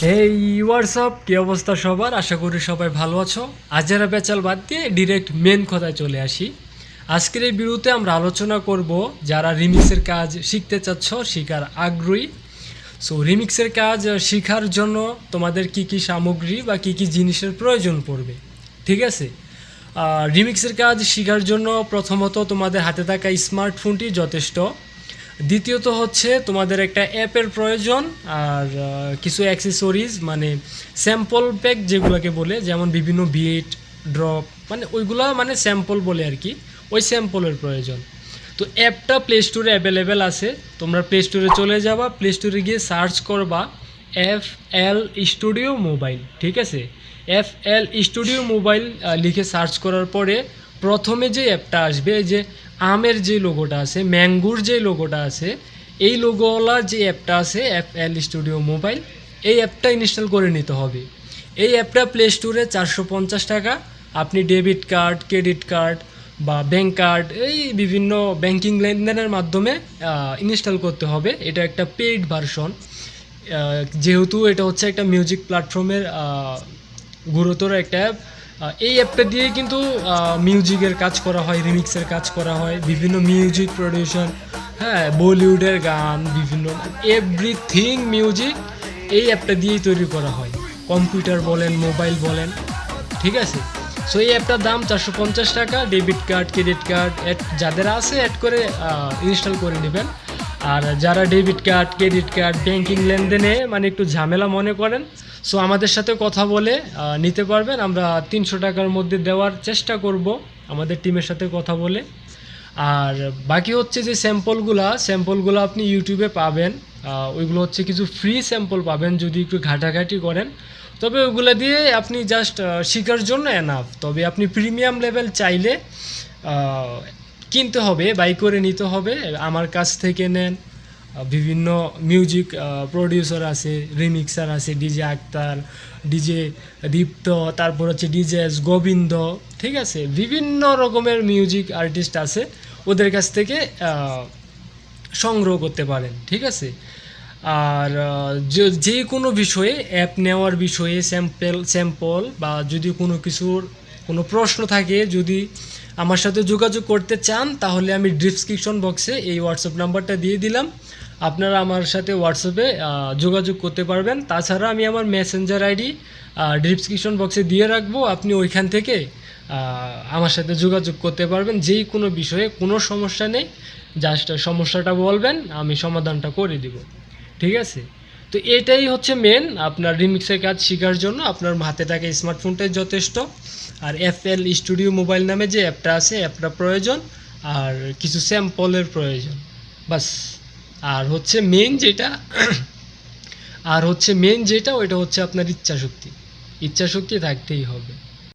এই হোয়াটসঅ্যাপ কি অবস্থা সবার? আশা করি সবাই ভালো আছো। আজেরা পেঁচাল বাদ দিয়ে ডিরেক্ট মেন কথায় চলে আসি। আজকের এই ভিডিওতে আমরা আলোচনা করব যারা রিমিক্সের কাজ শিখতে চাচ্ছ, শিখার আগ্রহী। সো রিমিক্সের কাজ শেখার জন্য তোমাদের কি কি সামগ্রী বা কি কি জিনিসের প্রয়োজন পড়বে, ঠিক আছে? রিমিক্সের কাজ শেখার জন্য প্রথমত তোমাদের হাতে থাকা স্মার্টফোনটি যথেষ্ট। দ্বিতীয়ত হচ্ছে তোমাদের একটা অ্যাপের প্রয়োজন, আর কিছু অ্যাক্সেসরিজ মানে স্যাম্পল প্যাক যেগুলোকে বলে, যেমন বিভিন্ন বিট ড্রপ, মানে ওইগুলা মানে স্যাম্পল বলে আর কি, ওই স্যাম্পলের প্রয়োজন। তো অ্যাপটা প্লে স্টোরে অ্যাভেলেবেল আছে। তোমরা প্লে স্টোরে চলে যাবা, প্লে স্টোরে গিয়ে সার্চ করবা FL স্টুডিও মোবাইল, ঠিক আছে? FL স্টুডিও মোবাইল লিখে সার্চ করার পরে প্রথমে যে অ্যাপটা আসবে, এই যে আমের যে লোগোটা আছে, ম্যাঙ্গুর যে লোগোটা আছে, এই লোগোওয়ালা যে অ্যাপটা আছে FL স্টুডিও মোবাইল, এই অ্যাপটা ইনস্টল করে নিতে হবে। এই অ্যাপটা প্লে স্টোরে 450 টাকা। আপনি ডেবিট কার্ড, ক্রেডিট কার্ড বা ব্যাঙ্ক কার্ড, এই বিভিন্ন ব্যাংকিং লেনদেনের মাধ্যমে ইনস্টল করতে হবে। এটা একটা পেইড ভার্সন, যেহেতু এটা হচ্ছে একটা মিউজিক প্ল্যাটফর্মের গুরুতর একটা অ্যাপ। এই অ্যাপটা দিয়ে কিন্তু মিউজিকের কাজ করা হয়, রিমিক্সের কাজ করা হয়, বিভিন্ন মিউজিক প্রোডিউশন, হ্যাঁ, বলিউডের গান, বিভিন্ন এভরিথিং মিউজিক এই অ্যাপটা দিয়েই তৈরি করা হয়। কম্পিউটার বলেন, মোবাইল বলেন, ঠিক আছে? সো এই অ্যাপটার দাম 450 টাকা। ডেবিট কার্ড, ক্রেডিট কার্ড যাদের আছে অ্যাড করে ইনস্টল করে নেবেন। আর যারা debit card, credit card, banking লেনদেনে মানে একটু ঝামেলা মনে করেন, সো আমাদের সাথে কথা বলে নিতে পারবেন। আমরা 300 টাকার মধ্যে দেওয়ার চেষ্টা করব আমাদের টিমের সাথে কথা বলে। আর বাকি হচ্ছে যে স্যাম্পলগুলো আপনি ইউটিউবে পাবেন। ওইগুলো হচ্ছে কিছু ফ্রি স্যাম্পল পাবেন যদি একটু ঘাটাঘাটি করেন। তবে ওগুলো দিয়ে আপনি জাস্ট শেখার জন্য এনাফ। তবে আপনি প্রিমিয়াম লেভেল চাইলে কিনতে হবে, বাই করে নিতে হবে। আমার কাছ থেকে নেন। বিভিন্ন মিউজিক প্রডিউসার আছে, রিমিক্সার আছে, ডিজে আক্তার, ডিজে দীপ্ত, তারপর হচ্ছে ডিজে গোবিন্দ, ঠিক আছে? বিভিন্ন রকমের মিউজিক আর্টিস্ট আছে, ওদের কাছ থেকে সংগ্রহ করতে পারেন, ঠিক আছে? আর যে কোনো বিষয়ে, অ্যাপ নেওয়ার বিষয়ে, স্যাম্পল বা যদি কোনো কিছুর কোনো প্রশ্ন থাকে, যদি আমার সাথে যোগাযোগ করতে চান, তাহলে আমি ডিসক্রিপশন বক্সে এই হোয়াটসঅ্যাপ নাম্বারটা দিয়ে দিলাম। আপনারা আমার সাথে হোয়াটসঅ্যাপে যোগাযোগ করতে পারবেন। তাছাড়া আমি আমার মেসেঞ্জার আইডি ডিসক্রিপশন বক্সে দিয়ে রাখবো। আপনি ওইখান থেকে আমার সাথে যোগাযোগ করতে পারবেন যেই কোনো বিষয়ে। কোনো সমস্যা নেই, জাস্ট সমস্যাটা বলবেন, আমি সমাধানটা করে দিব, ঠিক আছে? তো এটাই হচ্ছে মেন আপনার রিমিক্সের কাজ শেখার জন্য। আপনার হাতে থাকা স্মার্টফোনটাই যথেষ্ট। আর FL স্টুডিও মোবাইল নামে যে অ্যাপটা আছে, অ্যাপটা প্রয়োজন, আর কিছু স্যাম্পলের প্রয়োজন, বাস। আর হচ্ছে মেন যেটা ওইটা হচ্ছে আপনার ইচ্ছাশক্তি। ইচ্ছাশক্তি থাকতেই হবে।